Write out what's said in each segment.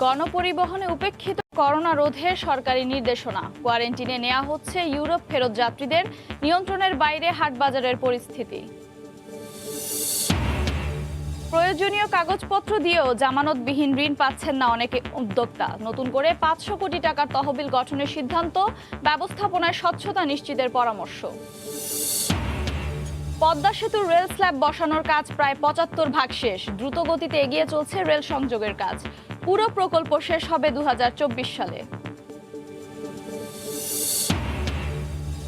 গণপরিবহনে উপেক্ষিত করোনা রোধে সরকারি নির্দেশনা, কোয়ারেন্টিনে নেওয়া হচ্ছে ইউরোপ ফেরত যাত্রীদের, নিয়ন্ত্রণের বাইরে হাটবাজারের পরিস্থিতি। প্রয়োজনীয় কাগজপত্র দিয়েও জামানতবিহীন ঋণ পাচ্ছেন না অনেকে উদ্যোক্তা। নতুন করে ৫০০ কোটি টাকার তহবিল গঠনের সিদ্ধান্ত, ব্যবস্থাপনায় স্বচ্ছতা নিশ্চিতের পরামর্শ। পদ্মা সেতুর রেল স্ল্যাব বসানোর কাজ প্রায় ৭৫% শেষ, দ্রুত গতিতে এগিয়ে চলছে রেল সংযোগের কাজ। পুরো প্রকল্প শেষ হবে ২০২৪ সালে।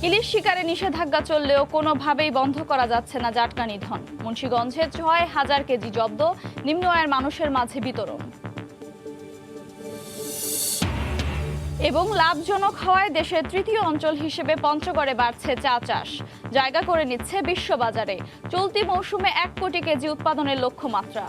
ইলিশ শিকারে নিষেধাজ্ঞা চললেও কোনোভাবেই বন্ধ করা যাচ্ছে না জাটকা নিধন। মুন্সিগঞ্জে ৬,০০০ কেজি জব্দ, নিম্ন আয়ের মানুষের মাঝে বিতরণ। এবং লাভজনক হওয়ায় দেশের তৃতীয় অঞ্চল হিসেবে পঞ্চগড়ে বাড়ছে চা চাষ, জায়গা করে নিচ্ছে বিশ্ববাজারে। চলতি মৌসুমে ১ কোটি কেজি উৎপাদনের লক্ষ্যমাত্রা।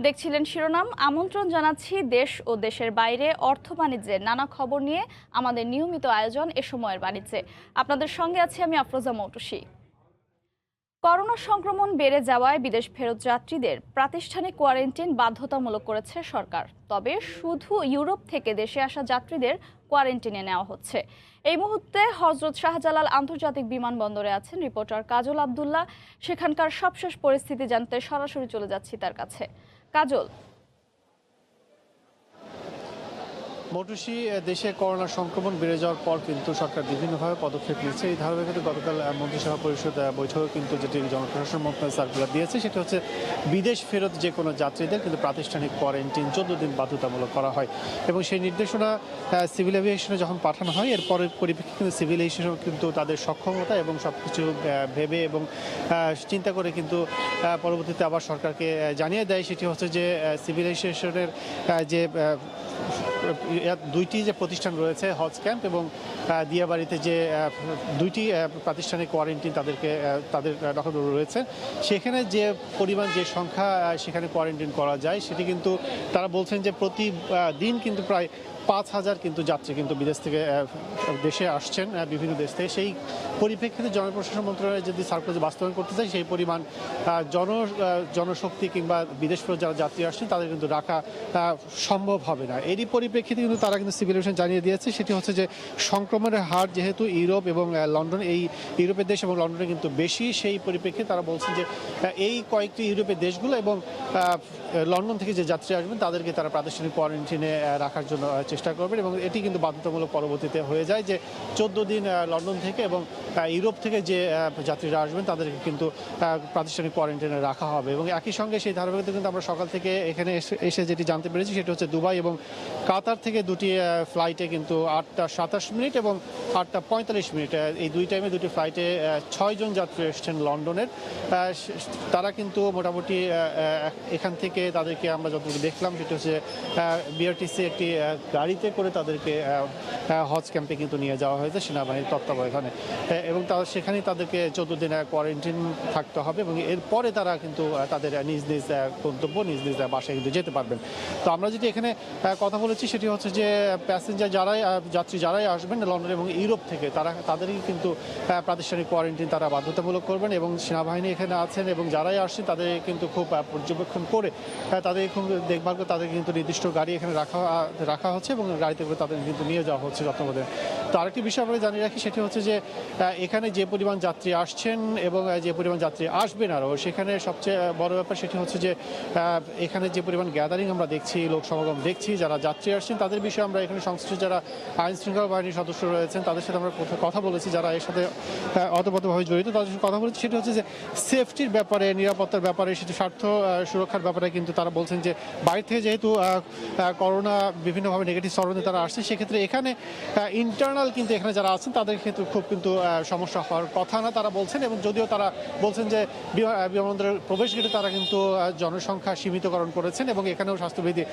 দেখছিলেন শিরোনাম। আমন্ত্রণ জানাচ্ছি দেশ ও দেশের বাইরে অর্থ বাণিজ্যের নানা খবর নিয়ে আমাদের নিয়মিত আয়োজন এ সময়ের বাণিজ্যে। আপনাদের সঙ্গে আছি আমি আফরোজা মৌটুসী। করোনা সংক্রমণ বেড়ে যাওয়ায় বিদেশ ফেরত যাত্রীদের প্রাতিষ্ঠানিক কোয়ারেন্টাইন বাধ্যতামূলক করেছে সরকার। তবে শুধু ইউরোপ থেকে দেশে আসা যাত্রীদের কোয়ারেন্টাইনে নেওয়া হচ্ছে। এই মুহূর্তে হযরত শাহজালাল আন্তর্জাতিক বিমানবন্দরে আছেন রিপোর্টার কাজল আব্দুল্লাহ। সেখানকার সবশেষ পরিস্থিতি জানতে সরাসরি চলে যাচ্ছি তার কাছে। কাজল। মৌটুসী, দেশে করোনা সংক্রমণ বেড়ে যাওয়ার পর কিন্তু সরকার বিভিন্নভাবে পদক্ষেপ নিচ্ছে। এই ধারাবাহিকতা গতকাল মন্ত্রিসভা পরিষদ বৈঠকে কিন্তু যেটি জনপ্রশাসন মন্ত্রণালয় সার্কুলার দিয়েছে সেটি হচ্ছে বিদেশ ফেরত যে কোনো যাত্রীদের কিন্তু প্রাতিষ্ঠানিক কোয়ারেন্টাইন ১৪ দিন বাধ্যতামূলক করা হয় এবং সেই নির্দেশনা সিভিল এভিয়েশনে যখন পাঠানো হয় এর পরের পরিপ্রেক্ষিতে কিন্তু সিভিল এভিয়েশন কিন্তু তাদের সক্ষমতা এবং সব কিছু ভেবে এবং চিন্তা করে কিন্তু পরবর্তীতে আবার সরকারকে জানিয়ে দেয়। সেটি হচ্ছে যে সিভিল এভিয়েশনের যে দুইটি যে প্রতিষ্ঠান রয়েছে, হজ ক্যাম্প এবং দিয়াবাড়িতে যে দুইটি প্রাতিষ্ঠানিক কোয়ারেন্টাইন তাদের দখল রয়েছে, সেখানে যে পরিমাণ যে সংখ্যা সেখানে কোয়ারেন্টাইন করা যায় সেটি কিন্তু তারা বলছেন যে প্রতিদিন কিন্তু প্রায় ৫,০০০ কিন্তু যাত্রী কিন্তু বিদেশ থেকে দেশে আসছেন বিভিন্ন দেশ থেকে। সেই পরিপ্রেক্ষিতে জনপ্রশাসন মন্ত্রণালয় যদি সার্কুলার বাস্তবায়ন করতে চায় সেই পরিমাণ জনশক্তি কিংবা বিদেশ ফেরত যারা যাত্রী আসছেন তাদের কিন্তু রাখা সম্ভব হবে না। এরই পরিপ্রেক্ষিতে কিন্তু তারা কিন্তু সিভিল এভিয়েশন জানিয়ে দিয়েছে সেটি হচ্ছে যে সংক্রমণের হার যেহেতু ইউরোপ এবং লন্ডন, এই ইউরোপের দেশ এবং লন্ডনে কিন্তু বেশি, সেই পরিপ্রেক্ষিতে তারা বলছেন যে এই কয়েকটি ইউরোপের দেশগুলো এবং লন্ডন থেকে যে যাত্রী আসবেন তাদেরকে তারা প্রাতিষ্ঠানিক কোয়ারেন্টাইনে রাখার জন্য চেষ্টা করবেন এবং এটি কিন্তু বাধ্যতামূলক পরবর্তীতে হয়ে যায় যে ১৪ দিন লন্ডন থেকে এবং ইউরোপ থেকে যে যাত্রীরা আসবেন তাদেরকে কিন্তু প্রাতিষ্ঠানিক কোয়ারেন্টাইনে রাখা হবে। এবং একই সঙ্গে সেই ধারাবাহিকতা কিন্তু আমরা সকাল থেকে এখানে এসে যেটি জানতে পেরেছি সেটি হচ্ছে দুবাই এবং কাতার থেকে দুটি ফ্লাইটে কিন্তু ৮টা ২৭ এবং ৮টা ৪৫, এই দুই টাইমে দুটি ফ্লাইটে ৬ জন যাত্রী এসছেন লন্ডনের। তারা কিন্তু মোটামুটি এখান থেকে তাদেরকে আমরা যতটুকু দেখলাম সেটি হচ্ছে বিআরটিসি একটি গাড়িতে করে তাদেরকে হজ ক্যাম্পে কিন্তু নিয়ে যাওয়া হয়েছে সেনাবাহিনীর তত্ত্বাবধানে এবং সেখানেই তাদেরকে ১৪ দিন কোয়ারেন্টাইন থাকতে হবে এবং এরপরে তারা কিন্তু তাদের নিজ নিজ গন্তব্য নিজ নিজ বাসায় কিন্তু যেতে পারবেন। তো আমরা যেটি এখানে কথা বলেছি সেটি হচ্ছে যে প্যাসেঞ্জার যাত্রী যারাই আসবেন লন্ডন এবং ইউরোপ থেকে তাদেরই কিন্তু প্রাতিষ্ঠানিক কোয়ারেন্টাইন তারা বাধ্যতামূলক করবেন এবং সেনাবাহিনী এখানে আছেন এবং যারাই আসছেন তাদের কিন্তু খুব পর্যবেক্ষণ করে তাদের খুব দেখভাল করে তাদের কিন্তু নির্দিষ্ট গাড়ি এখানে রাখা হচ্ছে এবং গাড়িতে করে তাদের কিন্তু নিয়ে যাওয়া হচ্ছে যত্নবোধে। তো আরেকটি বিষয় আমরা জানিয়ে রাখি সেটি হচ্ছে যে এখানে যে পরিমাণ যাত্রী আসছেন এবং যে পরিমাণ যাত্রী আসবেন আরও, সেখানে সবচেয়ে বড় ব্যাপার সেটি হচ্ছে যে এখানে যে পরিমাণ গ্যাদারিং আমরা দেখছি, লোক সমাগম দেখছি, যারা যাত্রী আসছেন তাদের বিষয়ে আমরা এখানে সংশ্লিষ্ট যারা আইন শৃঙ্খলা বাহিনীর সদস্য রয়েছেন তাদের সাথে আমরা কথা বলেছি, যারা এর সাথে ওতপ্রোতভাবে জড়িত তাদের সাথে কথা বলেছি। সেটি হচ্ছে যে সেফটির ব্যাপারে, নিরাপত্তার ব্যাপারে, সেটি স্বার্থ সুরক্ষার ব্যাপারে কিন্তু তারা বলছেন যে বাইরে থেকে যেহেতু করোনা বিভিন্নভাবে নেগেটিভ সরণে তারা আসছে, সেক্ষেত্রে এখানে ইন্টারনাল কিন্তু এখানে যারা আছেন তাদের ক্ষেত্রে খুব কিন্তু সমস্যা হওয়ার কথা না তারা বলছেন। এবং যদিও তারা বলছেন যে বিমানবন্দরের প্রবেশ গেটে তারা কিন্তু জনসংখ্যা সীমিতকরণ করেছেন এবং এখানেও স্বাস্থ্যবিধি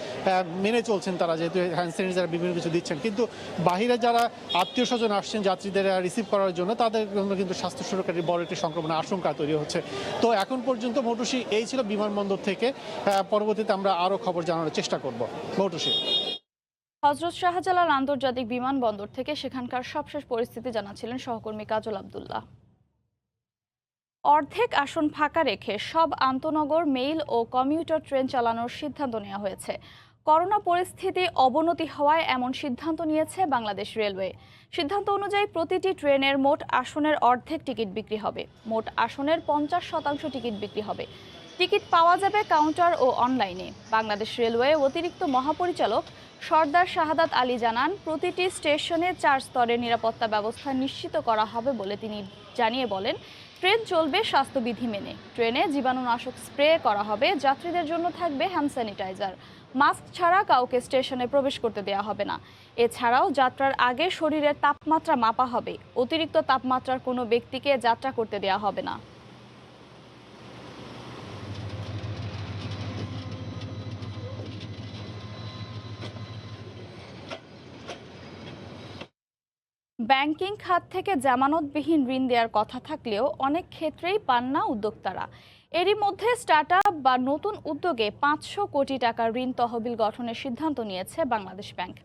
মেনে চলছেন তারা, যেহেতু হ্যান্ড স্যানিটাইজার বিভিন্ন কিছু দিচ্ছেন, কিন্তু বাহিরে যারা আত্মীয় স্বজন আসছেন যাত্রীদের রিসিভ করার জন্য তাদের জন্য কিন্তু স্বাস্থ্য সুরক্ষার বড় একটি সংক্রমণের আশঙ্কা তৈরি হচ্ছে। তো এখন পর্যন্ত মৌটুসী এই ছিল বিমানবন্দর থেকে। পরবর্তীতে আমরা আরও খবর জানানোর চেষ্টা করব। মৌটুসী। হযরত শাহজালাল আন্তর্জাতিক বিমানবন্দর থেকে সেখানকার সবশেষ পরিস্থিতি জানাচ্ছিলেন সহকর্মী কাজল আব্দুল্লাহ। অর্ধেক আসন ফাঁকা রেখে সব আন্তনগর মেইল ও কমিউটার ট্রেন চালানোর সিদ্ধান্ত নেওয়া হয়েছে। করোনা পরিস্থিতি অবনতি হওয়ায় এমন সিদ্ধান্ত নিয়েছে বাংলাদেশ রেলওয়ে। সিদ্ধান্ত অনুযায়ী প্রতিটি ট্রেনের মোট আসনের অর্ধেক টিকিট বিক্রি হবে, মোট আসনের 50% টিকিট বিক্রি হবে। টিকিট পাওয়া যাবে কাউন্টার ও অনলাইনে। বাংলাদেশ রেলওয়ে অতিরিক্ত মহাপরিচালক সর্দার শাহাদাত আলী জানান, প্রতিটি স্টেশনে 4 স্তরের নিরাপত্তা ব্যবস্থা নিশ্চিত করা হবে বলে তিনি বলেন, ট্রেন চলবে স্বাস্থ্যবিধি মেনে। ট্রেনে জীবাণুনাশক স্প্রে করা হবে, যাত্রীদের জন্য থাকবে হ্যান্ড স্যানিটাইজার। মাস্ক ছাড়া কাউকে স্টেশনে প্রবেশ করতে দেওয়া হবে না। এছাড়াও যাত্রার আগে শরীরের তাপমাত্রা মাপা হবে। অতিরিক্ত তাপমাত্রার কোনো ব্যক্তিকে যাত্রা করতে দেওয়া হবে না। ব্যাংকিং খাত থেকে জামানতবিহীন ঋণ দেওয়ার কথা থাকলেও অনেক ক্ষেত্রেই পান না উদ্যোক্তারা। এরই মধ্যে স্টার্টআপ বা নতুন উদ্যোগে 500 কোটি টাকার ঋণ তহবিল গঠনের সিদ্ধান্ত নিয়েছে বাংলাদেশ ব্যাংক।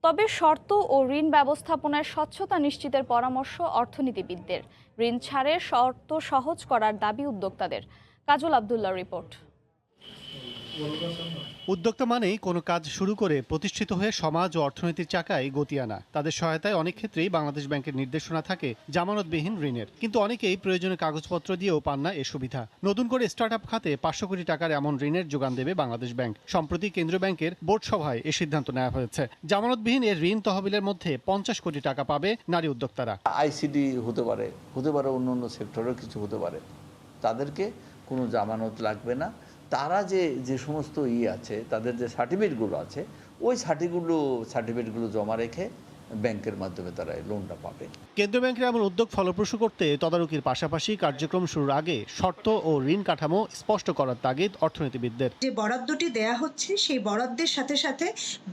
তবে শর্ত ও ঋণ ব্যবস্থাপনায় স্বচ্ছতা নিশ্চিতের পরামর্শ অর্থনীতিবিদদের। ঋণ ছাড়ের শর্ত সহজ করার দাবি উদ্যোক্তাদের। কাজল আব্দুল্লাহ রিপোর্ট। উদ্যোক্তা মানেই কোনো কাজ শুরু করে প্রতিষ্ঠিত হয়ে সমাজ ও অর্থনীতির চাকায় গতি আনা। তাদের সহায়তায় অনেক ক্ষেত্রেই বাংলাদেশ ব্যাংকের নির্দেশনা থাকে জামানতবিহীন ঋণের, কিন্তু অনেকেই প্রয়োজনীয় কাগজপত্র দিয়েও পান না এ সুবিধা। নতুন করে স্টার্টআপ খাতে 500 কোটি টাকার এমন ঋণের যোগান দেবে বাংলাদেশ ব্যাংক। সম্প্রতি কেন্দ্রীয় ব্যাংকের বোর্ড সভায় এ সিদ্ধান্ত নেওয়া হয়েছে। জামানতবিহীন এর ঋণ তহবিলের মধ্যে 50 কোটি টাকা পাবে নারী উদ্যোক্তারা। আইসিডি হতে পারে অন্য সেক্টরেও কিছু হতে পারে। তাদেরকে কোনো জামানত লাগবে না। তারা যে সমস্ত আছে, তাদের যে সার্টিফিকেটগুলো আছে, ওই সার্টিফিকেটগুলো জমা রেখে ব্যাংকের মাধ্যমে তারা লোনটা পাবে। কেন্দ্রীয় ব্যাংকের এমন উদ্যোগ ফলপ্রসূ করতে তদারকির পাশাপাশি কার্যক্রম শুরুর আগে শর্ত ও ঋণ কাঠামো স্পষ্ট করার তাগিদ অর্থনীতিবিদদের। যে বরাদ্দটি দেয়া হচ্ছে, সেই বরাদ্দের সাথে সাথে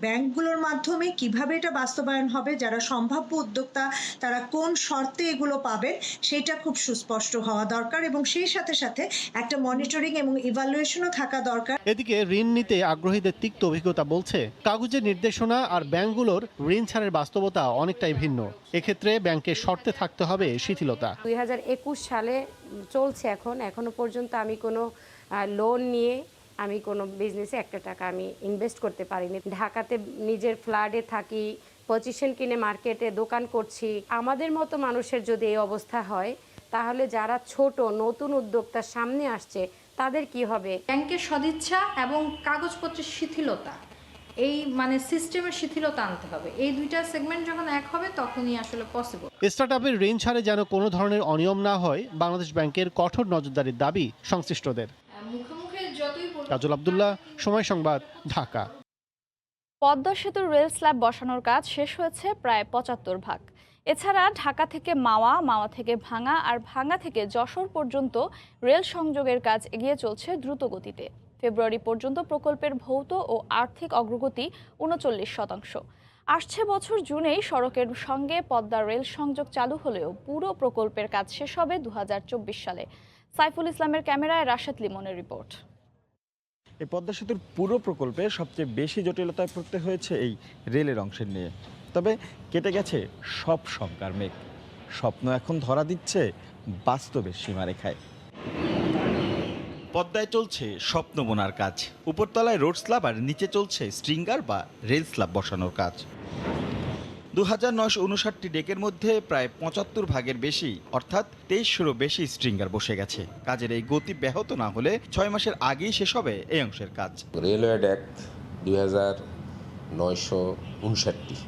ব্যাংকগুলোর মাধ্যমে কিভাবে এটা বাস্তবায়ন হবে, যারা সম্ভাব্য উদ্যোক্তা তারা কোন শর্তে এগুলো পাবেন, সেটা খুব সুস্পষ্ট হওয়া দরকার এবং সেই সাথে সাথে একটা মনিটরিং এবং ইভালুয়েশনও থাকা দরকার। এদিকে ঋণ নিতে আগ্রহীদের তিক্ত অভিজ্ঞতা বলছে, কাগজের নির্দেশনা আর ব্যাংকগুলোর ঋণ ছাড়ের বাস্তবতা অনেকটাই ভিন্ন। এক্ষেত্রে ব্যাংকের শর্তে থাকতে হবে শিথিলতা। 2021 সালে চলছে, এখনো পর্যন্ত আমি কোনো লোন নিয়ে আমি কোনো বিজনেসে একটা টাকা আমি ইনভেস্ট করতে পারিনি। ঢাকাতে নিজের ফ্ল্যাটে থাকি, পজিশন কিনে মার্কেটে দোকান করছি। আমাদের মতো মানুষের যদি এই অবস্থা হয়, তাহলে যারা ছোট নতুন উদ্যোক্তার সামনে আসছে তাদের কি হবে? ব্যাংকের সদিচ্ছা এবং কাগজপত্রের শিথিলতা, এই সিস্টেমের শিথিলতা আনতে হবে। এই দুইটা সেগমেন্ট যখন এক হবে তখনই আসলে পসিবল। স্টার্টআপের ঋণ ছাড়ে যেন কোনো ধরনের অনিয়ম না হয়, বাংলাদেশ ব্যাংকের কঠোর নজরদারির দাবি সংশ্লিষ্টদের। কাজল আব্দুল্লাহ, সময় সংবাদ, ঢাকা। পদ্মা সেতুর রেল স্ল্যাব বসানোর কাজ শেষ হয়েছে প্রায় 75 ভাগ। এছাড়া ঢাকা থেকে মাওয়া, মাওয়া থেকে ভাঙ্গা আর ভাঙ্গা থেকে যশোর পর্যন্ত রেল সংযোগের কাজ এগিয়ে চলছে দ্রুত গতিতে। ফেব্রুয়ারি পর্যন্ত প্রকল্পের ভৌত ও আর্থিক অগ্রগতি 39%। আসছে বছর জুনেই সড়কের সঙ্গে পদ্মা রেল সংযোগ চালু হলেও পুরো প্রকল্পের কাজ শেষ হবে 2024 সালে। সাইফুল ইসলামের ক্যামেরায় রাশেদ লিমনের রিপোর্ট। এই পদ্মা সেতুর পুরো প্রকল্পে সবচেয়ে বেশি জটিলতায় পড়তে হয়েছে এই রেলের অংশের নিয়ে। তবে কেটে গেছে সব শঙ্কার মেঘ। স্বপ্ন এখন ধরা দিচ্ছে বাস্তবের সীমারেখায়। পদ্মায় চলছে স্বপ্ন বোনার কাজ। উপরতলায় রোড স্ল্যাব আর নিচে চলছে স্ট্রিঙ্গার বা রেল স্ল্যাব বসানোর কাজ। 2959টি ডেকের মধ্যে প্রায় 75 ভাগের বেশি, অর্থাৎ 2300-এরও বেশি স্ট্রিঙ্গার বসে গেছে। কাজের এই গতি ব্যাহত না হলে 6 মাসের আগেই শেষ হবে এই অংশের কাজ। রেলওয়ে ডেক 2959টি,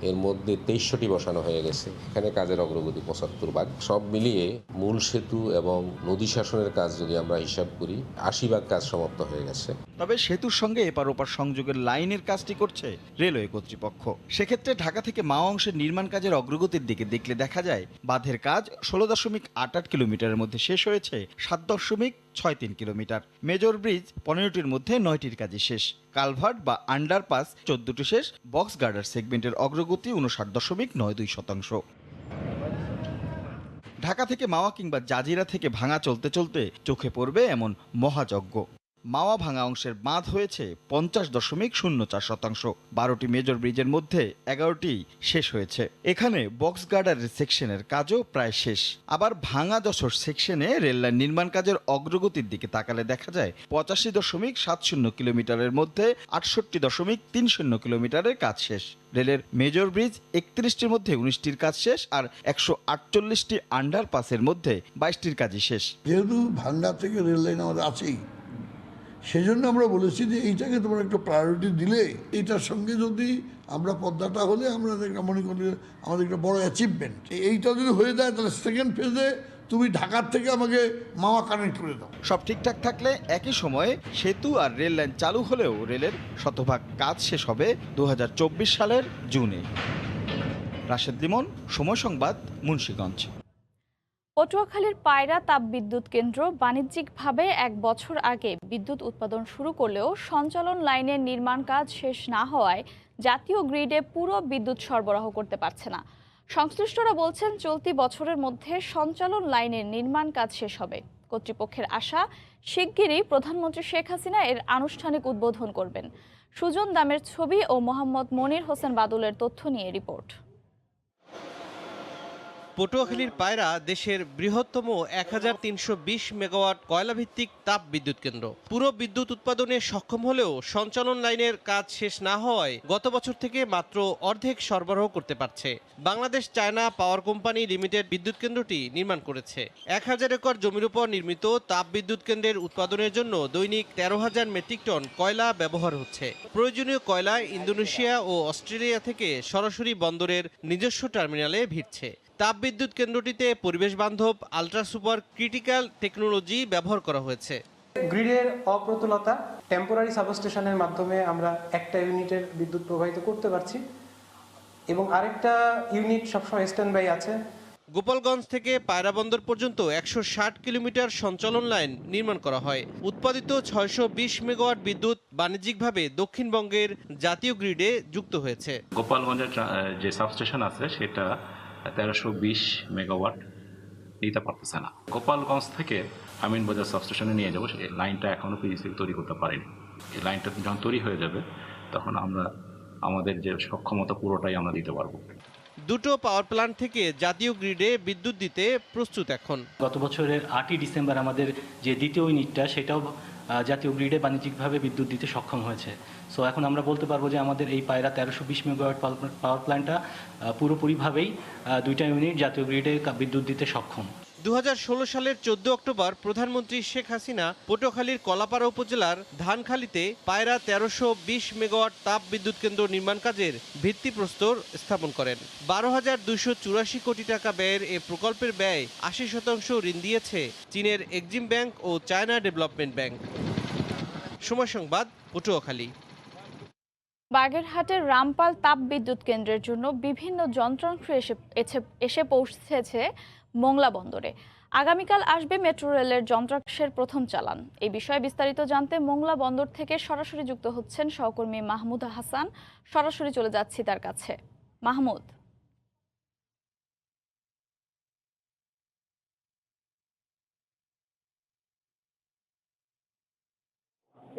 এর মধ্যে 2300টি বসানো হয়ে গেছে। এখানে কাজের অগ্রগতি 75 ভাগ। সব মিলিয়ে মূল সেতু এবং নদী শাসনের কাজ যদি আমরা হিসাব করি, 80 ভাগ কাজ সমাপ্ত হয়ে গেছে। তবে সেতুর সঙ্গে এপার ওপার সংযোগের লাইনের কাজটি করছে রেলওয়ে কর্তৃপক্ষ। সেক্ষেত্রে ঢাকা থেকে মাওয়া অংশের নির্মাণ কাজের অগ্রগতির দিকে দেখলে দেখা যায়, বাঁধের কাজ 16.88 কিলোমিটারের মধ্যে শেষ হয়েছে 7.63 কিলোমিটার। মেজর ব্রিজ 15টির মধ্যে 9টির কাজই শেষ। কালভার্ট বা আন্ডারপাস 14টি শেষ। বক্স গার্ডার সেগমেন্টের অগ্রগতি 59.92%। ঢাকা থেকে মাওয়া কিংবা জাজিরা থেকে ভাঙা চলতে চলতে চোখে পড়বে এমন মহাযজ্ঞ। মাওয়া ভাঙা অংশের বাঁধ হয়েছে 50.04%। 12টি মেজর ব্রিজের মধ্যে 11টি শেষ হয়েছে। এখানে বক্স গার্ডারের সেকশনের কাজও প্রায় শেষ। আবার ভাঙা যশোর সেকশনে রেললাইন নির্মাণ কাজের অগ্রগতির দিকে তাকালে দেখা যায় 85.70 কিলোমিটারের মধ্যে 68.30 কিলোমিটারের কাজ শেষ। রেলের মেজর ব্রিজ 31টির মধ্যে 19টির কাজ শেষ, আর 148টি আন্ডারপাসের মধ্যে 22টির কাজই শেষ। যেহেতু ভাঙ্গা থেকে রেল লাইন আমাদের আছেই, সেজন্য আমরা বলেছি যে এইটাকে তোমরা একটু প্রায়োরিটি দিলে, এইটার সঙ্গে যদি আমরা পদ্মাটা হলে আমরা মনে করি আমাদের একটা বড় অ্যাচিভমেন্ট। এইটা যদি হয়ে যায় তাহলে সেকেন্ড ফেজে তুমি ঢাকার থেকে আমাকে মাওয়া কানেক্ট করে দাও। সব ঠিকঠাক থাকলে একই সময়ে সেতু আর রেল লাইন চালু হলেও রেলের শতভাগ কাজ শেষ হবে 2024 সালের জুনে। রাশেদ লিমন, সময় সংবাদ, মুন্সিগঞ্জ। পটুয়াখালীর পায়রা তাপবিদ্যুৎ কেন্দ্র বাণিজ্যিকভাবে 1 বছর আগে বিদ্যুৎ উৎপাদন শুরু করলেও সঞ্চালন লাইনের নির্মাণ কাজ শেষ না হওয়ায় জাতীয় গ্রিডে পুরো বিদ্যুৎ সরবরাহ করতে পারছে না। সংশ্লিষ্টরা বলছেন চলতি বছরের মধ্যে সঞ্চালন লাইনের নির্মাণ কাজ শেষ হবে। কর্তৃপক্ষের আশা, শিগগিরই প্রধানমন্ত্রী শেখ হাসিনা এর আনুষ্ঠানিক উদ্বোধন করবেন। সুজন দামের ছবি ও মোহাম্মদ মনির হোসেন বাদুলের তথ্য নিয়ে রিপোর্ট। পটুয়াখালীর পায়রা দেশের বৃহত্তম 1320 মেগাওয়াট কয়লাভিত্তিক তাপ বিদ্যুৎ কেন্দ্র। পুরো বিদ্যুৎ উৎপাদনে সক্ষম হলেও সঞ্চালন লাইনের কাজ শেষ না হওয়ায় গত বছর থেকে মাত্র অর্ধেক সরবরাহ করতে পারছে। বাংলাদেশ চায়না পাওয়ার কোম্পানি লিমিটেড বিদ্যুৎ কেন্দ্রটি নির্মাণ করেছে। 1000 একর জমির উপর নির্মিত তাপ বিদ্যুৎ কেন্দ্রের উৎপাদনের জন্য দৈনিক 13,000 মেট্রিক টন কয়লা ব্যবহার হচ্ছে। প্রয়োজনীয় কয়লা ইন্দোনেশিয়া ও অস্ট্রেলিয়া থেকে সরাসরি বন্দরের নিজস্ব টার্মিনালে ভিড়ছে। তাপবিদ্যুৎ কেন্দ্রটিতে পরিবেশ বান্ধব আলট্রা সুপার ক্রিটিক্যাল টেকনোলজি ব্যবহার করা হয়েছে। গ্রিডের অপ্রতুলতা, টেম্পোরারি সাবস্টেশনের মাধ্যমে আমরা একটা ইউনিটের বিদ্যুৎ প্রবাহিত করতে পারছি এবং আরেকটা ইউনিট সবসময় স্ট্যান্ড বাই আছে। গোপালগঞ্জ থেকে পায়রা বন্দর পর্যন্ত 160 কিলোমিটার সঞ্চালন লাইন নির্মাণ করা হয়। উৎপাদিত 620 মেগাওয়াট বিদ্যুৎ বাণিজ্যিকভাবে দক্ষিণবঙ্গের জাতীয় গ্রিডে যুক্ত হয়েছে। গোপালগঞ্জের যে সাবস্টেশন আছে সেটা 1320 মেগাওয়াট নিতে পারতেছে না। গোপালগঞ্জ থেকে আমিনবাজার সাবস্টেশনে নিয়ে যাবো, সেই লাইনটা এখনও পিজিসি তৈরি করতে পারেনি। এই লাইনটা যখন তৈরি হয়ে যাবে তখন আমরা আমাদের যে সক্ষমতা পুরোটাই আমরা দিতে পারবো। দুটো পাওয়ার প্ল্যান্ট থেকে জাতীয় গ্রিডে বিদ্যুৎ দিতে প্রস্তুত এখন। গত বছরের 8ই ডিসেম্বর আমাদের যে দ্বিতীয় ইউনিটটা সেটাও জাতীয় গ্রিডে বাণিজ্যিকভাবে বিদ্যুৎ দিতে সক্ষম হয়েছে। সো এখন আমরা বলতে পারবো যে আমাদের এই পায়রা 1320 মেগাওয়াট পাওয়ার প্ল্যান্টটা পুরোপুরিভাবেই দুইটা ইউনিট জাতীয় গ্রিডে বিদ্যুৎ দিতে সক্ষম। 2016 সালের 14 অক্টোবর প্রধানমন্ত্রী শেখ হাসিনা পটুয়াখালীর কলাপাড়া উপজেলার ধানখালীতে পায়রা 1320 মেগাওয়াট তাপ বিদ্যুৎ কেন্দ্র নির্মাণ কাজের ভিত্তিপ্রস্তর স্থাপন করেন। 12,284 কোটি টাকা ব্যয়ের এ প্রকল্পের ব্যয় 80% ঋণ দিয়েছে চীনের এক্সিম ব্যাংক ও চায়না ডেভেলপমেন্ট ব্যাংক। সময় সংবাদ, পটুয়াখালী। বাগেরহাটের রামপাল তাপ বিদ্যুৎ কেন্দ্রের জন্য বিভিন্ন যন্ত্রাংশ এসে পৌঁছেছে মোংলা বন্দরে। আগামীকাল আসবে মেট্রো রেলের যন্ত্রাংশের প্রথম চালান। এই বিষয়ে বিস্তারিত জানতে মোংলা বন্দর থেকে সরাসরি যুক্ত হচ্ছেন সহকর্মী মাহমুদ হাসান। সরাসরি চলে যাচ্ছি তার কাছে। মাহমুদ,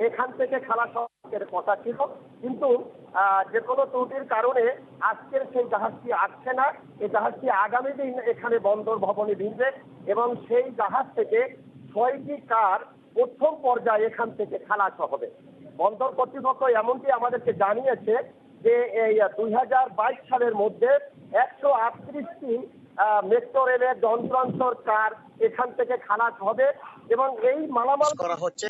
এখান থেকে খালাস হওয়ার কথা ছিল, কিন্তু যে কোনো ত্রুটির কারণে আজকের সেই জাহাজটি আসছে না। এই জাহাজটি আগামী দিন এখানে বন্দর ভবনে ভিড়বে এবং সেই জাহাজ থেকে 6টি কার প্রথম পর্যায়ে এখান থেকে খালাস হবে। বন্দর কর্তৃপক্ষ এমনটি আমাদেরকে জানিয়েছে যে এই 2022 সালের মধ্যে 138টি মেট্রো রেলের যন্ত্রাংশর কার এখান থেকে খালাস হবে এবং এই মালামাল করা হচ্ছে।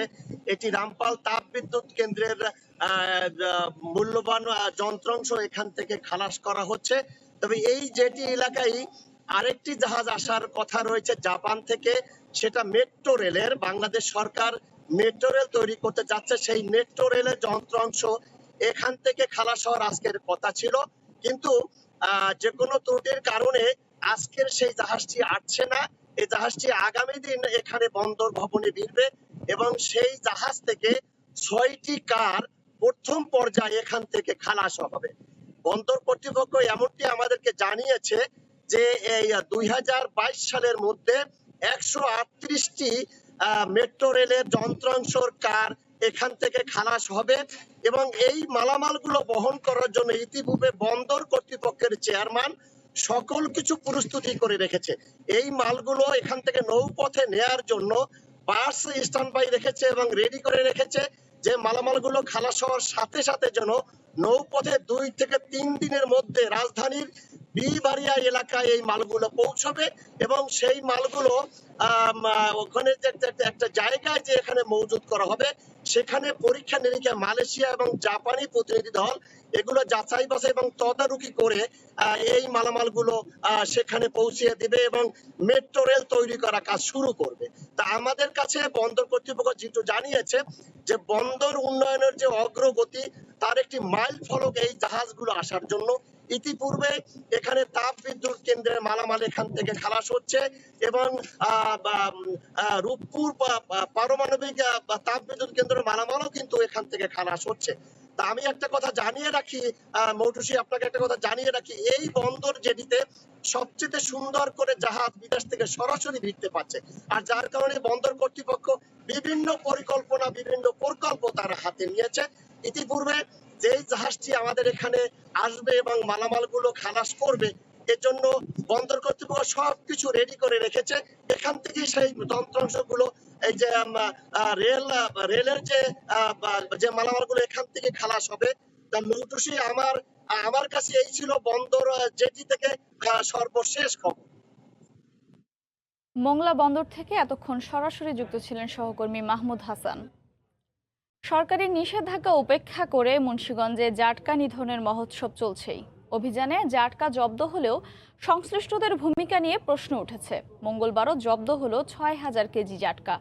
এটি রামপাল তাপ বিদ্যুৎ কেন্দ্রের মূল্যবান যন্ত্রাংশ এখান থেকে খালাস করা হচ্ছে। তবে এই জেটি এলাকায় আরেকটি জাহাজ আসার কথা রয়েছে জাপান থেকে, সেটা মেট্রো রেলের। বাংলাদেশ সরকার মেট্রো রেল তৈরি করতে যাচ্ছে, সেই মেট্রো রেলের যন্ত্রাংশ এখান থেকে খালাস হওয়ার আজকের কথা ছিল, কিন্তু যে কোনো ত্রুটির কারণে আজকের সেই জাহাজটি আসছে না। এই জাহাজটি আগামী দিন এখানে বন্দর ভবনে ভিড়বে এবং সেই জাহাজ থেকে 6টি কার প্রথম পর্যায়ে এখান থেকে খালাস হবে। বন্দর কর্তৃপক্ষ এমনটি আমাদেরকে জানিয়েছে যে এই 2022 সালের মধ্যে 138টি মেট্রো রেলের যন্ত্রাংশর কার এখান থেকে খালাস হবে এবং এই মালামালগুলো বহন করার জন্য ইতিপূর্বে বন্দর কর্তৃপক্ষের চেয়ারম্যান সকল কিছু প্রস্তুতি করে রেখেছে। এই মালগুলো এখান থেকে নৌপথে নেয়ার জন্য বাস স্ট্যান্ড বাই রেখেছে এবং রেডি করে রেখেছে যে মালামালগুলো খালাস হওয়ার সাথে সাথে যেন নৌপথে 2 থেকে 3 দিনের মধ্যে রাজধানীর বিবাড়িয়া এলাকায় এই মালগুলো পৌঁছবে এবং সেই মালগুলো ওখানে একটা জায়গায় যে এখানে মজুত করা হবে সেখানে পরীক্ষা নিরীক্ষা মালয়েশিয়া এবং জাপানি প্রতিনিধি দল এগুলো যাচাই বাছাই এবং তদারকি করে এই মালামালগুলো সেখানে পৌঁছিয়ে দিবে এবং মেট্রো রেল তৈরি করা কাজ শুরু করবে। তা আমাদের কাছে বন্দর কর্তৃপক্ষ যেটু জানিয়েছে যে বন্দর উন্নয়নের যে অগ্রগতি তার একটি মাইল ফলক এই জাহাজগুলো আসার জন্য। ইতিপূর্বে এখানে তাপ বিদ্যুৎ কেন্দ্রের মালামাল এখান থেকে খালাস হচ্ছে এবং রূপপুর পারমাণবিক তাপ বিদ্যুৎ কেন্দ্রের মালামালও কিন্তু এখান থেকে খালাস হচ্ছে। তা আমি একটা কথা জানিয়ে রাখি মৌটুসী, আপনাকে একটা কথা জানিয়ে রাখি, এই বন্দর জেটিতে সবচেয়ে সুন্দর করে জাহাজ বিদেশ থেকে সরাসরি ভিড়তে পারছে আর যার কারণে বন্দর কর্তৃপক্ষ বিভিন্ন পরিকল্পনা বিভিন্ন প্রকল্প তারা হাতে নিয়েছে। ইতিপূর্বে যে জাহাজটি আমাদের এখানে আসবে এবং মালামালগুলো খালাস করবে এজন্য বন্দর কর্তৃপক্ষ সবকিছু রেডি করে রেখেছে। এখান থেকে সেই যন্ত্রাংশগুলো এই যে রেলের যে মালামালগুলো এখান থেকে খালাস হবে। তা মৌটুসী আমার কাছে এই ছিল বন্দর জেটি থেকে সর্বশেষ খবর। মোংলা বন্দর থেকে এতক্ষণ সরাসরি যুক্ত ছিলেন সহকর্মী মাহমুদ হাসান। সরকারি নিষেধাজ্ঞা উপেক্ষা করে মুন্সিগঞ্জে জাটকা নিধনের মহোৎসব চলছেই। অভিযানে জাটকা জব্দ হলেও সংশ্লিষ্টদের ভূমিকা নিয়ে প্রশ্ন উঠেছে। মঙ্গলবারও জব্দ হলো ৬,০০০ কেজি জাটকা।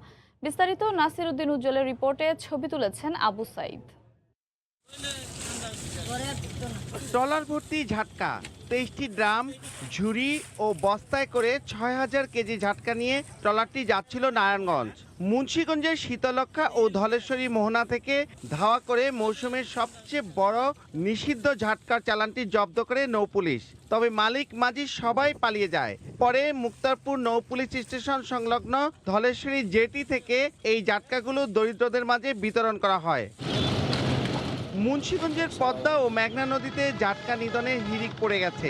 বিস্তারিত নাসিরউদ্দিন উজ্জ্বলের রিপোর্টে ছবি তুলেছেন আবু সাইদ। ট্রলার ভর্তি ঝাটকা, 23টি ড্রাম, ঝুড়ি ও বস্তায় করে ৬,০০০ কেজি ঝাটকা নিয়ে ট্রলারটি যাচ্ছিল নারায়ণগঞ্জ। মুন্সিগঞ্জের শীতলক্ষা ও ধলেশ্বরী মোহনা থেকে ধাওয়া করে মৌসুমের সবচেয়ে বড় নিষিদ্ধ ঝাটকার চালানটি জব্দ করে নৌপুলিশ। তবে মালিক মাঝি সবাই পালিয়ে যায়। পরে মুক্তারপুর নৌপুলিশ স্টেশন সংলগ্ন ধলেশ্বরী জেটি থেকে এই ঝাটকাগুলো দরিদ্রদের মাঝে বিতরণ করা হয়। মুন্সিগঞ্জের পদ্মা ও মেঘনা নদীতে জাটকা নিধনের হিড়িক পড়ে গেছে।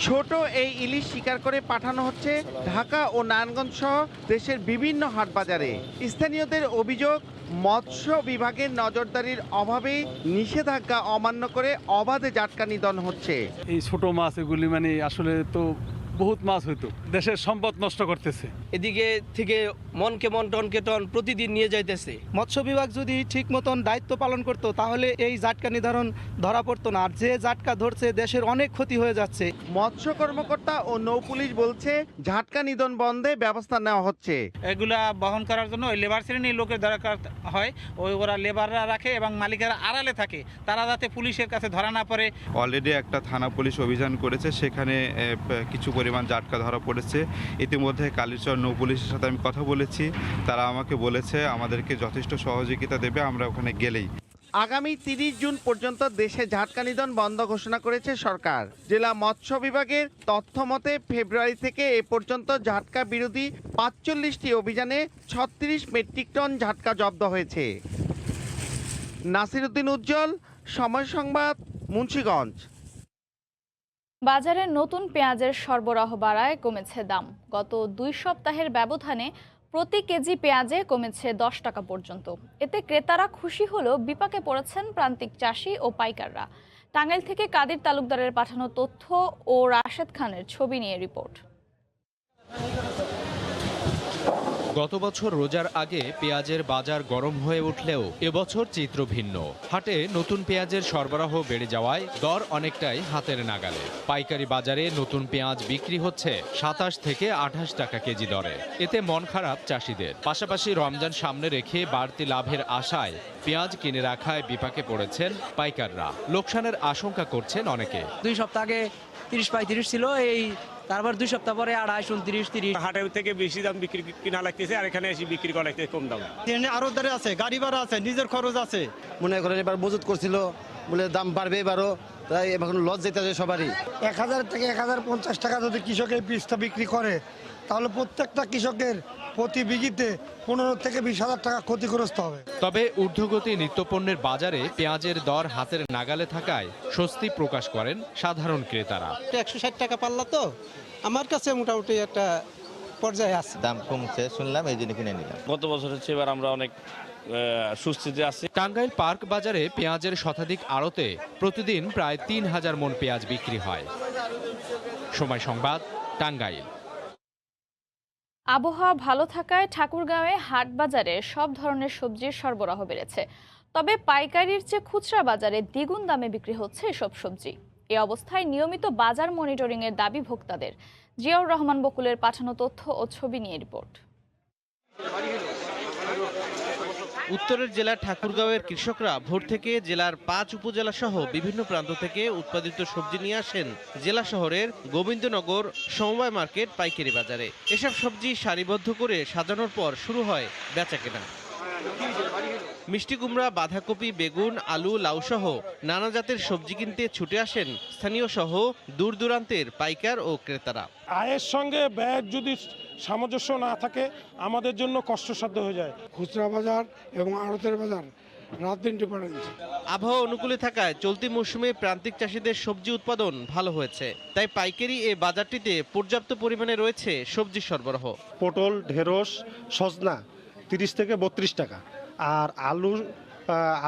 ছোট এই ইলিশ শিকার করে পাঠানো হচ্ছে ঢাকা ও নারায়ণগঞ্জ সহ দেশের বিভিন্ন হাটবাজারে। স্থানীয়দের অভিযোগ, মৎস্য বিভাগের নজরদারির অভাবে নিষেধাজ্ঞা অমান্য করে অবাধে জাটকা নিধন হচ্ছে। এই ছোট মাছ এগুলি মানে আসলে তো বহুত মাছ হইতো, দেশের সম্পদ নষ্ট করতেছে। এদিকে থেকে মনকে মন টনকে টন প্রতিদিন নিয়ে যাইতেছে। মৎস্য বিভাগ যদি ঠিক মতন দায়িত্ব পালন করতো তাহলে এই জাটকা নির্ধারণ ধরা পড়তো না। আর যে জাটকা ধরছে দেশের অনেক ক্ষতি হয়ে যাচ্ছে। মৎস্য কর্মকর্তা ও নৌপুলিশ বলছে ঝাটকা নিধন বন্ধে ব্যবস্থা নেওয়া হচ্ছে। এগুলা বহন করার জন্য ওই লেবার শ্রেণীর লোকের দরকার হয়, ওরা লেবাররা রাখে এবং মালিকেরা আড়ালে থাকে, তারা যাতে পুলিশের কাছে ধরা না পড়ে। অলরেডি একটা থানা পুলিশ অভিযান করেছে, সেখানে কিছু পরিমাণ জাটকা ধরা পড়েছে। ইতিমধ্যে কালীচর নৌ পুলিশের সাথে আমি কথা বলেছি, তারা আমাকে বলেছে আমাদেরকে যথেষ্ট সহযোগিতা দেবে আমরা ওখানে গেলেই। আগামী 30 জুন পর্যন্ত দেশে ঝাটকা নিধন বন্ধ ঘোষণা করেছে সরকার। জেলা মৎস্য বিভাগের তথ্য মতে ফেব্রুয়ারি থেকে এ পর্যন্ত ঝাটকা বিরোধী 45টি অভিযানে 36 মেট্রিক টন ঝাটকা জব্দ হয়েছে। নাসিরউদ্দিন উজ্জ্বল, সময় সংবাদ, মুন্সিগঞ্জ। বাজারে নতুন পেঁয়াজের সরবরাহ বাড়ায় কমেছে দাম। গত 2 সপ্তাহের ব্যবধানে প্রতি কেজি পেঁয়াজে কমেছে 10 টাকা পর্যন্ত। এতে ক্রেতারা খুশি হলেও বিপাকে পড়েছেন প্রান্তিক চাষি ও পাইকাররা। টাঙ্গাইল থেকে কাদির তালুকদারের পাঠানো তথ্য ও রাশেদ খানের ছবি নিয়ে রিপোর্ট। গত বছর রোজার আগে পেঁয়াজের বাজার গরম হয়ে উঠলেও এবছর চিত্র ভিন্ন। হাটে নতুন পেঁয়াজের সরবরাহ বেড়ে যাওয়ায় দর অনেকটাই হাতের নাগালে। পাইকারি বাজারে নতুন পেঁয়াজ বিক্রি হচ্ছে 27 থেকে 28 টাকা কেজি দরে। এতে মন খারাপ চাষিদের। পাশাপাশি রমজান সামনে রেখে বাড়তি লাভের আশায় পেঁয়াজ কিনে রাখায় বিপাকে পড়েছেন পাইকাররা। লোকসানের আশঙ্কা করছেন অনেকে। 2 সপ্তাহ আগে 30-35 ছিল, এই তারপর 2 সপ্তাহ পরে 28-29-30। হাটের থেকে বেশি দাম বিক্রি কিনা লাগতেছে, আর এখানে এসে বিক্রি করা লাগতেছে কম দাম। আরো দাঁড়িয়ে আছে, গাড়ি ভাড়া আছে, নিজের খরচ আছে। মনে করেন এবার মজুত করছিল বলে দাম বাড়বে এবারও, তাই এখন লস যেতে আছে সবারই। 1000 থেকে 1050 টাকা যদি কৃষকের বীজটা বিক্রি করে তাহলে প্রত্যেকটা কৃষকের প্রতি বিঘিতে 15 থেকে 20,000 টাকা ক্ষতিগ্রস্ত হবে। তবে ঊর্ধ্বগতি নিত্যপণ্যের বাজারে পেঁয়াজের দর হাতের নাগালে থাকায় স্বস্তি প্রকাশ করেন সাধারণ ক্রেতারা। 160 টাকা পাল্লা তো আমার কাছে মোটামুটি একটা পর্যায়ে আছে। দাম কমছে শুনলাম, এই জন্য কিনে নিলাম। গত বছরের চেয়ে এবার আমরা অনেক সুস্থিতি আছি। টাঙ্গাইল পার্ক বাজারে পেঁয়াজের শতাধিক আড়তে প্রতিদিন প্রায় 3000 মণ পেঁয়াজ বিক্রি হয়। সময় সংবাদ, টাঙ্গাইল। আবহাওয়া ভালো থাকায় ঠাকুরগাঁওয়ে হাট বাজারে সব ধরনের সবজির সরবরাহ বেড়েছে। তবে পাইকারির চেয়ে খুচরা বাজারে দ্বিগুণ দামে বিক্রি হচ্ছে এসব সবজি। এ অবস্থায় নিয়মিত বাজার মনিটরিংয়ের দাবি ভোক্তাদের। জিয়াউর রহমান বকুলের পাঠানো তথ্য ও ছবি নিয়ে রিপোর্ট। উত্তরের জেলার ঠাকুরগাঁওয়ের কৃষকরা ভোর থেকে জেলার 5 উপজেলা সহ বিভিন্ন প্রান্ত থেকে উৎপাদিত সবজি নিয়ে আসেন জেলা শহরের গোবিন্দনগর সমবায় মার্কেট পাইকারি বাজারে। এসব সবজি সারিবদ্ধ করে সাজানোর পর শুরু হয় বেচাকেনা। মিষ্টি কুমড়া, বাঁধাকপি, বেগুন, আলু, লাউ সহ নানা জাতের সবজি কিনতে ছুটে আসেন স্থানীয় সহ দূর দূরান্তের পাইকার ও ক্রেতারা। আয়ের সঙ্গে ব্যয় যদি সামঞ্জস্য না থাকে আমাদের জন্য কষ্টসাধ্য হয়ে যায়। খুচরা বাজার এবং আড়তের বাজার রাত দিন ডিফারেন্স। আবহাওয়া অনুকূলে থাকায় চলতি মৌসুমে প্রান্তিক চাষিদের সবজি উৎপাদন ভালো হয়েছে, তাই পাইকারি এই বাজারটিতে পর্যাপ্ত পরিমাণে রয়েছে সবজির সরবরাহ। পটল, ঢেঁড়স, সজনা 30 থেকে 32 টাকা, আর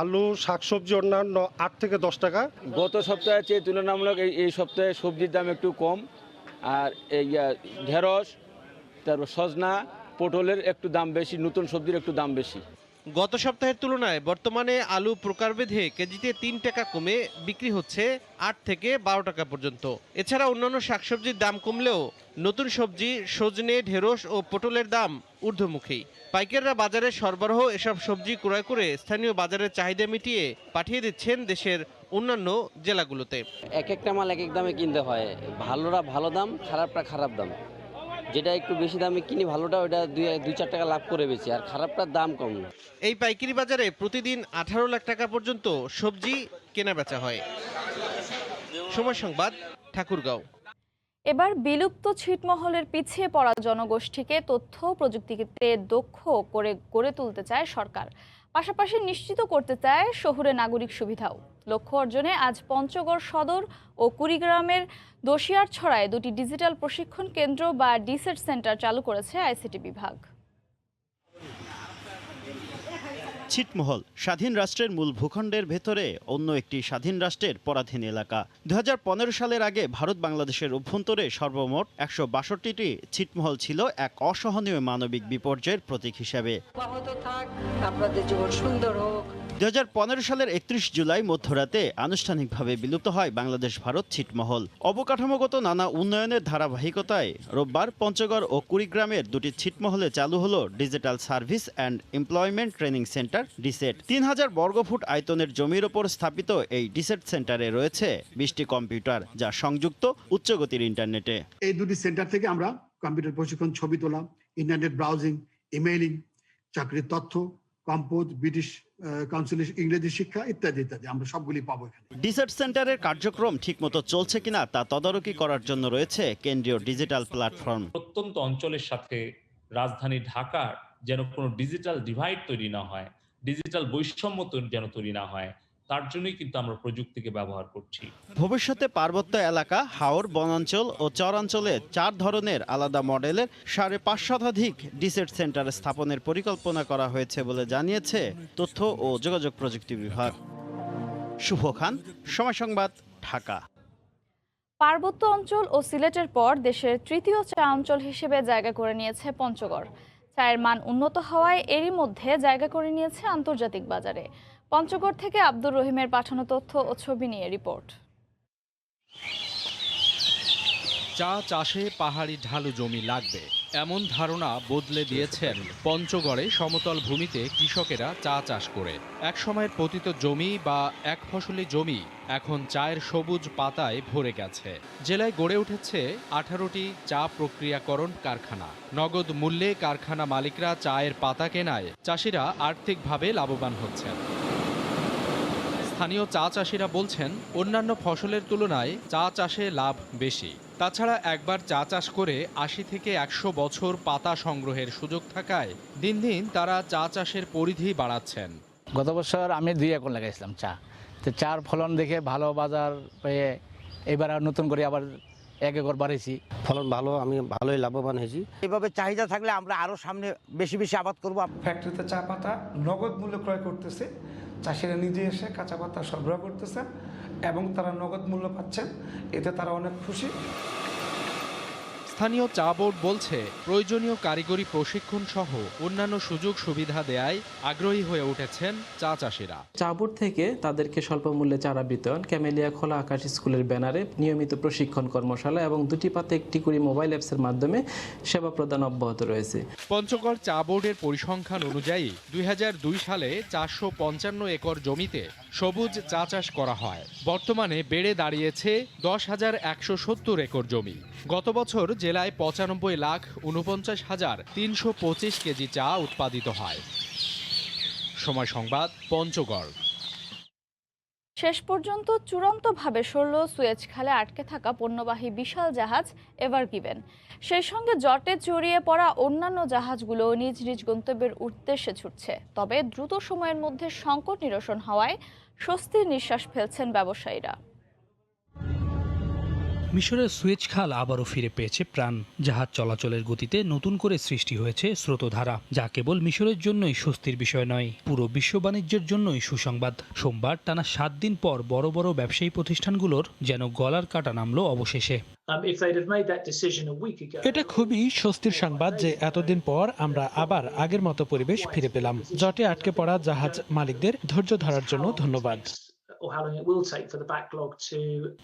আলু শাকসবজি অন্যান্য 8 থেকে 10 টাকা। গত সপ্তাহের চেয়ে তুলনামূলক এই সপ্তাহে সবজির দাম একটু কম, আর এই ঢেঁড়স, তারপর সজনা, পটলের একটু দাম বেশি, নতুন সবজির একটু দাম বেশি। গত সপ্তাহের তুলনায় বর্তমানে আলু প্রকারভেদে কেজিতে 3 টাকা কমে বিক্রি হচ্ছে 8 থেকে 12 টাকা পর্যন্ত। এছাড়া অন্যান্য শাকসবজির দাম কমলেও নতুন সবজি সজনে, ঢেঁড়স ও পটলের দাম ঊর্ধ্বমুখী। পাইকাররা বাজারে সরবরাহ এসব সবজি ক্রয় করে স্থানীয় বাজারের চাহিদা মিটিয়ে পাঠিয়ে দিচ্ছেন দেশের অন্যান্য জেলাগুলোতে। এক একটা মাল এক এক দামে কিনতে হয়। ভালোরা ভালো দাম, খারাপটা খারাপ দাম। যেটা একটু বেশি দামে কিনি ভালোটা ওটা 2-4 টাকা লাভ করে বেশি, আর খারাপটার দাম কম। এই পাইকারি বাজারে প্রতিদিন 18 লাখ টাকা পর্যন্ত সবজি কেনা বেচা হয়। সময় সংবাদ, ঠাকুরগাঁও। এবার বিলুপ্ত ছিটমহলের পিছিয়ে পড়া জনগোষ্ঠীকে তথ্য প্রযুক্তিতে দক্ষ করে গড়ে তুলতে চায় সরকার। পাশাপাশি নিশ্চিত করতে চায় শহুরে নাগরিক সুবিধাও। লক্ষ্য অর্জনে আজ পঞ্চগড় সদর ও কুড়িগ্রামের দোশিয়ারছড়ায় 2টি ডিজিটাল প্রশিক্ষণ কেন্দ্র বা ডিসেট সেন্টার চালু করেছে আইসিটি বিভাগ। ছিটমহল স্বাধীন রাষ্ট্রের মূল ভূখণ্ডের ভেতরে অন্য একটি স্বাধীন রাষ্ট্রের পরাধীন এলাকা। 2015 সালের আগে ভারত বাংলাদেশের অভ্যন্তরে সর্বমোট 162টি ছিটমহল ছিল এক অসহনীয় মানবিক বিপর্যয়ের প্রতীক হিসেবে। আপনাদের জীবন সুন্দর হোক। 2015 সালের 31 জুলাই মধ্যরাতে আনুষ্ঠানিকভাবে বিলুপ্ত হয় বাংলাদেশ ভারত ছিটমহল। অবকাঠামোগত নানা উন্নয়নের ধারাবাহিকতায় রোববার পঞ্চগড় ও কুড়িগ্রামের 2টি ছিটমহলে চালু হলো digital service and employment training centre ডিসেট। 3000 বর্গফুট আয়তনের জমির ওপর স্থাপিত এই ডিসেট সেন্টারে রয়েছে 20টি কম্পিউটার, যা সংযুক্ত উচ্চগতির ইন্টারনেটে। এই 2টি সেন্টার থেকে আমরা কম্পিউটার প্রশিক্ষণ, ছবি তোলা, ইন্টারনেট ব্রাউজিং, ইমেইলিং, চাকরির তথ্য, কম্পোজ, ব্রিটিশ কাউন্সিলের ইংরেজি শিক্ষা ইত্যাদি ইত্যাদি আমরা সবগুলি পাবো এখানে। ডিসেট সেন্টারের কার্যক্রম ঠিকমতো চলছে কিনা তা তদারকি করার জন্য রয়েছে কেন্দ্রীয় ডিজিটাল প্ল্যাটফর্ম। প্রত্যন্ত অঞ্চলের সাথে রাজধানী ঢাকার যেন কোনো ডিজিটাল ডিভাইড তৈরি না হয়, ডিজিটাল বৈষম্য যেন তৈরি না হয়, তার জন্যই কিন্তু আমরা প্রযুক্তিকে ব্যবহার করছি। ভবিষ্যতে পার্বত্য এলাকা, হাওর, বনাঞ্চল ও চরাঞ্চলে 4 ধরনের আলাদা মডেলের 550 শতাধিক ডিসেট সেন্টার স্থাপনের পরিকল্পনা করা হয়েছে বলে জানিয়েছে তথ্য ও যোগাযোগ প্রযুক্তি বিভাগ। শুভ খান, সময় সংবাদ, ঢাকা। পার্বত্য অঞ্চল ও সিলেটের পর দেশের তৃতীয় চা অঞ্চল হিসেবে জায়গা করে নিয়েছে পঞ্চগড়। চায়ের মান উন্নত হওয়ায় এরই মধ্যে জায়গা করে নিয়েছে আন্তর্জাতিক বাজারে। পঞ্চগড় থেকে আব্দুর রহিমের পাঠানো তথ্য ও ছবি নিয়ে রিপোর্ট। চা চাষে পাহাড়ি ঢালু জমি লাগবে, এমন ধারণা বদলে দিয়েছেন পঞ্চগড়ে সমতল ভূমিতে কৃষকেরা চা চাষ করে। এক সময়ের পতিত জমি বা এক ফসলি জমি এখন চায়ের সবুজ পাতায় ভরে গেছে। জেলায় গড়ে উঠেছে 18টি চা প্রক্রিয়াকরণ কারখানা। নগদ মূল্যে কারখানা মালিকরা চায়ের পাতা কেনায় চাষিরা আর্থিকভাবে লাভবান হচ্ছেন। স্থানীয় চা চাষিরা বলছেন, অন্যান্য ফসলের তুলনায় চা চাষে লাভ বেশি। তাছাড়া একবার চা চাষ করে ৮০ থেকে ১০০ বছর পাতা সংগ্রহের সুযোগ থাকায় দিন দিন তারা চা চাষের পরিধি বাড়াচ্ছেন। গত বছর আমি 2 একর লাগাইছিলাম চা, তো চার ফলন দেখে ভালো বাজার পেয়ে এবার নতুন করে আবার 1 একর বাড়াইছি। ফলন ভালো, আমি ভালোই লাভবান হয়েছি। এভাবে চাহিদা থাকলে আমরা আরও সামনে বেশি বেশি আবাদ করব। ফ্যাক্টরিতে চা পাতা নগদ মূল্যে ক্রয় করতেছে, চাষিরা নিজে এসে কাঁচা পাতা সরবরাহ করতেছে এবং তারা নগদ মূল্য পাচ্ছেন, এতে তারা অনেক খুশি। স্থানীয় চা বোর্ড বলছে, প্রয়োজনীয় কারিগরি প্রশিক্ষণ সহ অন্যান্য সুযোগ সুবিধা দেয়ায় আগ্রহী হয়ে উঠেছেন চা চাষিরা। চা বোর্ড থেকে তাদেরকে স্বল্প মূল্যে চারা বিতরণ, ক্যামেলিয়া খোলা আকাশ স্কুলের ব্যানারে নিয়মিত প্রশিক্ষণ কর্মশালা এবং 2টি পাতে 1টি করে মোবাইল অ্যাপসের মাধ্যমে সেবা প্রদান অব্যাহত রয়েছে। পঞ্চগড় চা বোর্ডের পরিসংখ্যান অনুযায়ী 2002 সালে 455 একর জমিতে সবুজ চা চাষ করা হয়। বর্তমানে বেড়ে দাঁড়িয়েছে 10,170 একর জমি। গত বছর জেলায় 95,49,325 কেজি চা উৎপাদিত হয়। সময় সংবাদ, পঞ্চগড়। শেষ পর্যন্ত চূড়ান্তভাবে সরল সুয়েজ খালে আটকে থাকা পণ্যবাহী বিশাল জাহাজ এভার গিভেন। সেই সঙ্গে জটে জড়িয়ে পড়া অন্যান্য জাহাজগুলো নিজ নিজ গন্তব্যের উদ্দেশ্যে ছুটছে। তবে দ্রুত সময়ের মধ্যে সংকট নিরসন হওয়ায় স্বস্তির নিঃশ্বাস ফেলছেন ব্যবসায়ীরা। মিশরের সুয়েজ খাল আবারও ফিরে পেয়েছে প্রাণ। জাহাজ চলাচলের গতিতে নতুন করে সৃষ্টি হয়েছে স্রোতধারা, যা কেবল মিশরের জন্যই স্বস্তির বিষয় নয়, পুরো বিশ্ব বাণিজ্যের জন্যই সুসংবাদ। সোমবার টানা 7 দিন পর বড় বড় ব্যবসায়ী প্রতিষ্ঠানগুলোর যেন গলার কাটা নামলো অবশেষে। এটা খুবই স্বস্তির সংবাদ যে এতদিন পর আমরা আবার আগের মতো পরিবেশ ফিরে পেলাম। জটে আটকে পড়া জাহাজ মালিকদের ধৈর্য ধরার জন্য ধন্যবাদ।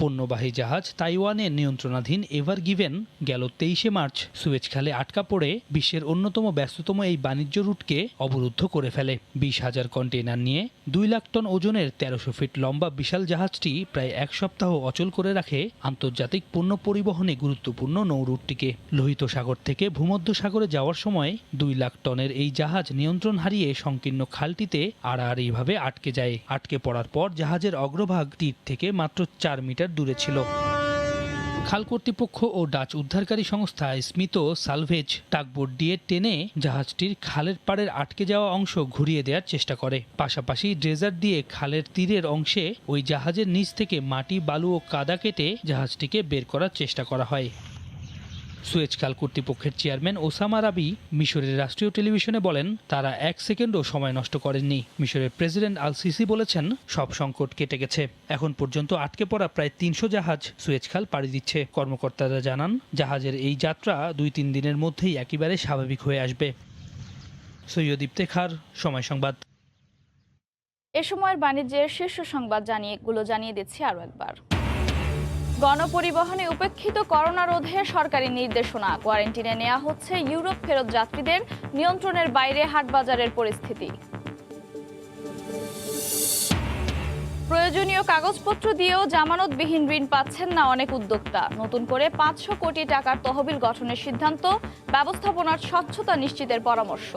পণ্যবাহী জাহাজ তাইওয়ানের নিয়ন্ত্রণাধীন এভার গিভেন গেল 23 মার্চ সুয়েজ খালে আটকা পড়ে বিশ্বের অন্যতম ব্যস্ততম এই বাণিজ্য রুটকে অবরুদ্ধ করে ফেলে। 20,000 কন্টেইনার নিয়ে 2 লাখ টন ওজনের 1300 ফিট লম্বা বিশাল জাহাজটি প্রায় 1 সপ্তাহ অচল করে রাখে আন্তর্জাতিক পণ্য পরিবহনে গুরুত্বপূর্ণ নৌ রুটটিকে। লোহিত সাগর থেকে ভূমধ্য সাগরে যাওয়ার সময় 2 লাখ টনের এই জাহাজ নিয়ন্ত্রণ হারিয়ে সংকীর্ণ খালটিতে আড়াআড়িভাবে আটকে যায়। আটকে পড়ার পর জাহাজের অগ্রভাগ তীর থেকে মাত্র 4 মিটার দূরে ছিল। খাল কর্তৃপক্ষ ও ডাচ উদ্ধারকারী সংস্থা স্মিথ সালভেজ টাগবোট দিয়ে টেনে জাহাজটির খালের পাড়ের আটকে যাওয়া অংশ ঘুরিয়ে দেওয়ার চেষ্টা করে। পাশাপাশি ড্রেজার দিয়ে খালের তীরের অংশে ওই জাহাজের নিচ থেকে মাটি, বালু ও কাদা কেটে জাহাজটিকে বের করার চেষ্টা করা হয়। সুয়েজ খাল কর্তৃপক্ষের চেয়ারম্যান ওসামা রাবি মিশরের রাষ্ট্রীয় টেলিভিশনে বলেন, তারা 1 সেকেন্ডও সময় নষ্ট করেননি। মিশরের প্রেসিডেন্ট আল সিসি বলেছেন, সব সংকট কেটে গেছে। এখন পর্যন্ত আটকে পড়া প্রায় 300 জাহাজ সুয়েজ খাল পাড়ি দিচ্ছে। কর্মকর্তারা জানান, জাহাজের এই যাত্রা 2-3 দিনের মধ্যেই একেবারে স্বাভাবিক হয়ে আসবে। সৈয়দ ইফতেখার, সময় সংবাদ। এ সময়ের বাণিজ্যের শীর্ষ সংবাদ জানিয়ে দিচ্ছি আরও একবার। গণপরিবহনে উপেক্ষিত করোনা রোধে সরকারি নির্দেশনা, কোয়ারেন্টিনে নেওয়া হচ্ছে ইউরোপ ফেরত যাত্রীদের, নিয়ন্ত্রণের বাইরে হাটবাজারের পরিস্থিতি। প্রয়োজনীয় কাগজপত্র দিয়েও জামানতবিহীন ঋণ পাচ্ছেন না অনেক উদ্যোক্তা। নতুন করে 500 কোটি টাকার তহবিল গঠনের সিদ্ধান্ত, ব্যবস্থাপনার স্বচ্ছতা নিশ্চিতের পরামর্শ।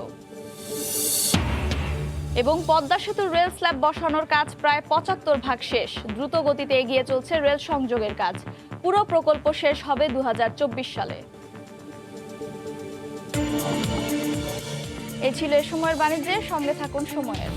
এবং পদ্মা সেতুর রেল স্ল্যাব বসানোর কাজ প্রায় 75% শেষ। দ্রুত গতিতে এগিয়ে চলছে রেল সংযোগের কাজ। পুরো প্রকল্প শেষ হবে 2024 সালে। এই ছিল এ সময়ের বাণিজ্যের সঙ্গে থাকুন সময়ের।